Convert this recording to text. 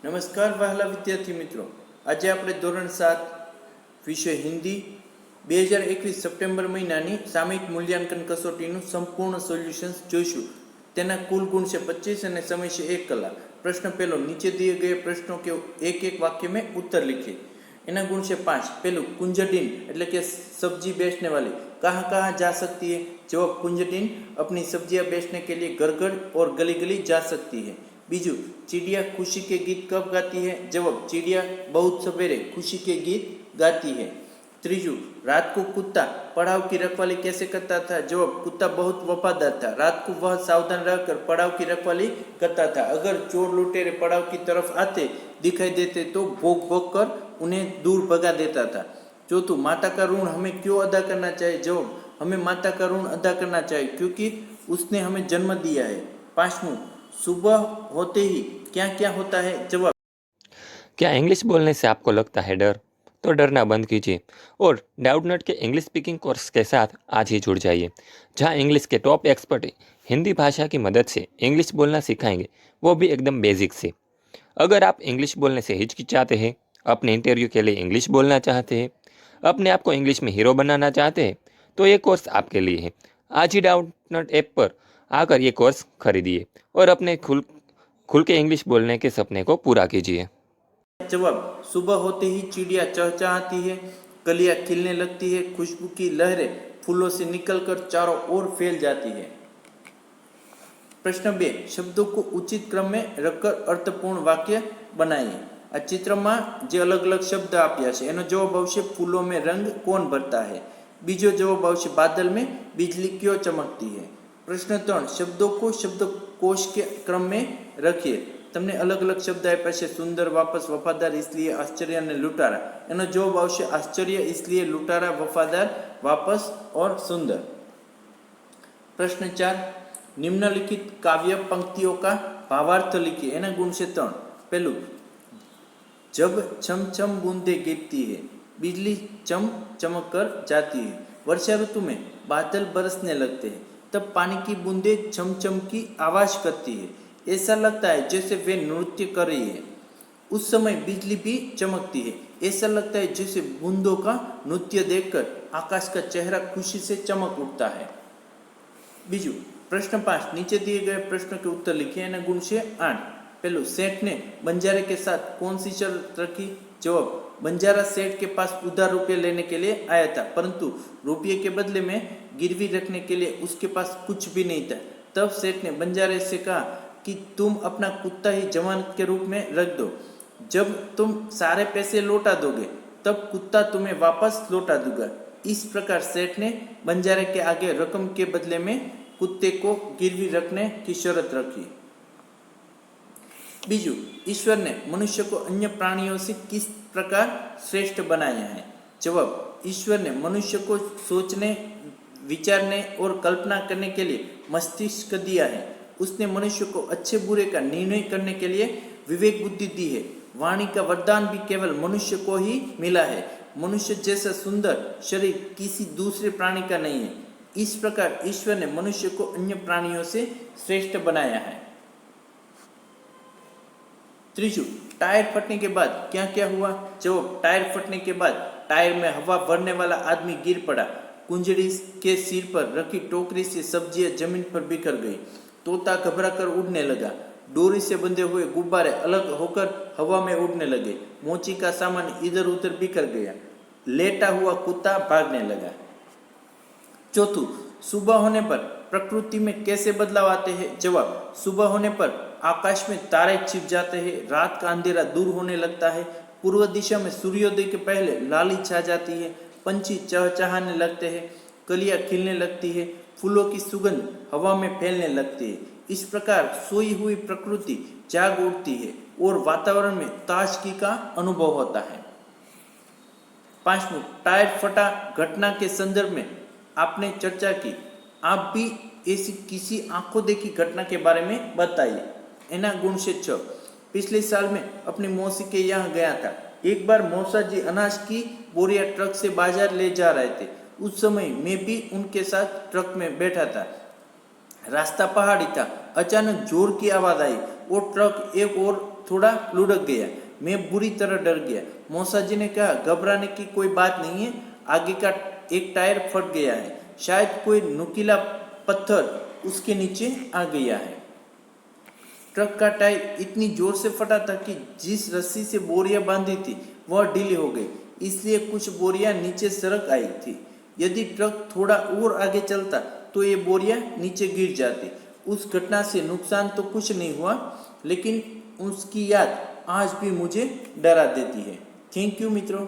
નમસ્કાર વહાલા વિદ્યાર્થી મિત્રો, આજે આપણે ધોરણ 7 વિષય હિન્દી 2021 સપ્ટેમ્બર મહિનાની સામયિક મૂલ્યાંકન કસોટીનું સંપૂર્ણ સોલ્યુશન્સ જોઈશું। તેના કુલ ગુણ છે 25 અને સમય છે 1 કલાક। प्रश्न पहलो, नीचे दिए गए प्रश्नों के एक एक वाक्य में उत्तर लिखिए। एना गुण से 5। पहलू, कुंजडीन એટલે કે सब्जी बेचने वाली कहाँ कहाँ जा सकती है? जवाब, कुंजडीन अपनी सब्जियां बेचने के लिए घर घर और गली गली जा सकती है। बीजू, चिड़िया खुशी के गीत कब गाती है? जवाब, चिड़िया बहुत सवेरे खुशी के गीत गाती है। त्रीजू, रात को कुत्ता पड़ाव की रखवाली कैसे करता था? जवाब, कुत्ता बहुत वफादार था। रात को वह सावधान रहकर पड़ाव की रखवाली करता था। अगर चोर लुटेरे पड़ाव की तरफ आते दिखाई देते तो भोग भोग कर उन्हें दूर भगा देता था। चौथू, माता का ऋण हमें क्यों अदा करना चाहिए? जवाब, हमें माता का ऋण अदा करना चाहिए क्योंकि उसने हमें जन्म दिया है। पांचवू, सुबह होते ही क्या क्या होता है? जवाब, क्या इंग्लिश बोलने से आपको लगता है डर? तो डरना बंद कीजिए और डाउटनट के इंग्लिश स्पीकिंग कोर्स के साथ आज ही जुड़ जाइए, जहां इंग्लिश के टॉप एक्सपर्ट हिंदी भाषा की मदद से इंग्लिश बोलना सिखाएंगे, वो भी एकदम बेसिक से। अगर आप इंग्लिश बोलने से हिचकिचाते हैं, अपने इंटरव्यू के लिए इंग्लिश बोलना चाहते हैं, अपने आप को इंग्लिश में हीरो बनाना चाहते हैं, तो ये कोर्स आपके लिए है। आज ही डाउटनट ऐप पर आकर ये कोर्स खरीदिए और अपने खुल के इंग्लिश बोलने के सपने को पूरा कीजिए। जवाब, सुबह होते ही चिड़िया चहचहाती है, कलियां खिलने लगती है, खुशबू की लहरें फूलों से निकलकर चारों ओर फैल जाती है। प्रश्न 2, शब्दों को उचित क्रम में रखकर अर्थपूर्ण वाक्य बनाइए। आ चित्र में जो अलग अलग शब्द आप्या छे एनो जवाब आवशे फूलों में रंग कौन भरता है। बीजो जवाब आवशे बादल में बिजली क्यों चमकती है। प्रश्न 3, शब्दों को शब्दकोश के क्रम में रखिए। तमने अलग अलग शब्द आप्या छे, सुंदर, वापस, वफादार, इसलिए, आश्चर्य અને लुटारा। एनो जवाब आवशे आश्चर्य, इसलिए, लुटारा, वफादार, वापस और सुंदर। प्रश्न 4, निम्नलिखित काव्य पंक्तियों का भावार्थ लिखिए। एना गुण से 3। पहलू, जब छम छम बूंदे गिरती है, बिजली चम चमक कर जाती है, वर्षा ऋतु में बादल बरसने लगते हैं, तब पानी की बूंदे छम छम की आवाज करती है, ऐसा लगता है जैसे वे नृत्य कर रही है। उस समय बिजली भी चमकती है, ऐसा लगता है जैसे बूंदों का नृत्य देखकर आकाश का चेहरा खुशी से चमक उठता है। बीजू, प्रश्न 5, नीचे दिए गए प्रश्नों के उत्तर लिखिए। एना गुण से 8। पहलू, सेठ ने बंजारे के साथ कौन सी शर्त रखी? जवाब, बंजारा सेठ के पास उधार रुपये लेने के लिए आया था, परंतु रुपये के बदले में गिरवी रखने के लिए उसके पास कुछ भी नहीं था। तब सेठ ने बंजारे से कहा कि तुम अपना कुत्ता ही जमानत के रूप में रख दो, जब तुम सारे पैसे लौटा दोगे तब कुत्ता तुम्हें वापस लौटा दूंगा। इस प्रकार सेठ ने बंजारे के आगे रकम के बदले में कुत्ते को गिरवी रखने की शर्त रखी। बीजू, ईश्वर ने मनुष्य को अन्य प्राणियों से किस प्रकार श्रेष्ठ बनाया है? जवाब, ईश्वर ने मनुष्य को सोचने, विचारने और कल्पना करने के लिए मस्तिष्क दिया है। उसने मनुष्य को अच्छे बुरे का निर्णय करने के लिए विवेक बुद्धि दी है। वाणी का वरदान भी केवल मनुष्य को ही मिला है। मनुष्य जैसा सुंदर शरीर किसी दूसरे प्राणी का नहीं है। इस प्रकार ईश्वर ने मनुष्य को अन्य प्राणियों से श्रेष्ठ बनाया है। त्रीजू, टायर फटने के बाद क्या क्या हुआ? जवाब, टायर फटने के बाद टायर में हवा भरने वाला आदमी गिर पड़ा। कुंजड़ी के सिर पर रखी टोकरी से सब्जियां जमीन पर बिखर गई। तोता घबराकर उड़ने लगा। डोरी से बंधे हुए गुब्बारे अलग होकर हवा में उड़ने लगे। मोची का सामान इधर उधर बिखर गया। लेटा हुआ कुत्ता भागने लगा। चौथू, सुबह होने पर प्रकृति में कैसे बदलाव आते हैं? जवाब, सुबह होने पर आकाश में तारे छिप जाते हैं, रात का अंधेरा दूर होने लगता है, पूर्व दिशा में सूर्योदय के पहले लाली छा जाती है, पंछी चहचहाने लगते हैं, कलियां खिलने लगती है, फूलों की सुगंध हवा में फैलने लगती है। इस प्रकार सोई हुई प्रकृति जाग उठती है और वातावरण में ताजगी का अनुभव होता है। 5वां, टायर फटा घटना के संदर्भ में आपने चर्चा की। आप भी ऐसी किसी आंखों देखी घटना के बारे में बताइए। एना गुण से 6। पिछले साल में अपनी मौसी के यहाँ गया था। एक बार मौसा जी अनाज की बोरियां ट्रक से बाजार ले जा रहे थे। उस समय मैं भी उनके साथ ट्रक में बैठा था। रास्ता पहाड़ी था। अचानक जोर की आवाज आई और ट्रक एक और थोड़ा लुढ़क गया। मैं बुरी तरह डर गया। मौसा जी ने कहा, घबराने की कोई बात नहीं है, आगे का एक टायर फट गया है, शायद कोई नुकीला पत्थर उसके नीचे आ गया है। ट्रक का टायर इतनी जोर से फटा था कि जिस रस्सी से बोरियां बांधी थी वह ढीली हो गई, इसलिए कुछ बोरियां नीचे सरक आई थी। यदि ट्रक थोड़ा और आगे चलता तो ये बोरियां नीचे गिर जाती। उस घटना से नुकसान तो कुछ नहीं हुआ, लेकिन उसकी याद आज भी मुझे डरा देती है। थैंक यू मित्रों।